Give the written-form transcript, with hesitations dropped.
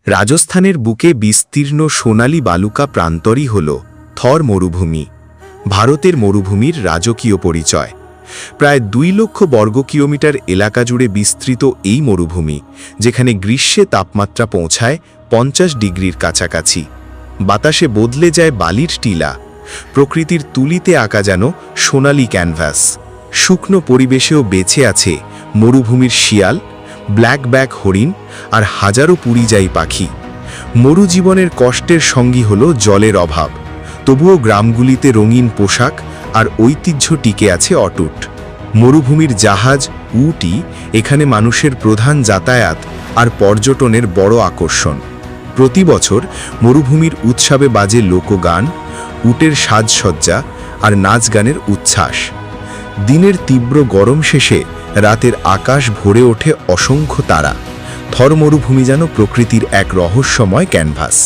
রাজস্থানের বুকে বিস্তীর্ণ সোনালী বালুকা প্রান্তরই হল থর মরুভূমি, ভারতের মরুভূমির রাজকীয় পরিচয়। প্রায় 2 লক্ষ বর্গ কিলোমিটার এলাকা জুড়ে বিস্তৃত এই মরুভূমি, যেখানে গ্রীষ্মে তাপমাত্রা পৌঁছায় 50 ডিগ্রির কাছাকাছি। বাতাসে বদলে যায় বালির টিলা, প্রকৃতির তুলিতে আঁকা যেন সোনালী ক্যানভাস। শুকনো পরিবেশেও বেঁচে আছে মরুভূমির শিয়াল, ব্ল্যাকব্যাক হরিণ আর হাজারো পরিযায়ী পাখি। মরুজীবনের কষ্টের সঙ্গী হল জলের অভাব, তবুও গ্রামগুলিতে রঙিন পোশাক আর ঐতিহ্য টিকে আছে অটুট। মরুভূমির জাহাজ, উটই এখানে মানুষের প্রধান যাতায়াত আর পর্যটনের বড় আকর্ষণ। প্রতি বছর মরুভূমির উৎসবে বাজে লোকগান, উটের সাজসজ্জা আর নাচ গানের উচ্ছ্বাস। দিনের তীব্র গরম শেষে রাতের আকাশ ভরে ওঠে অসংখ্য তারা। থর মরুভূমি যেন প্রকৃতির এক রহস্যময় ক্যানভাস।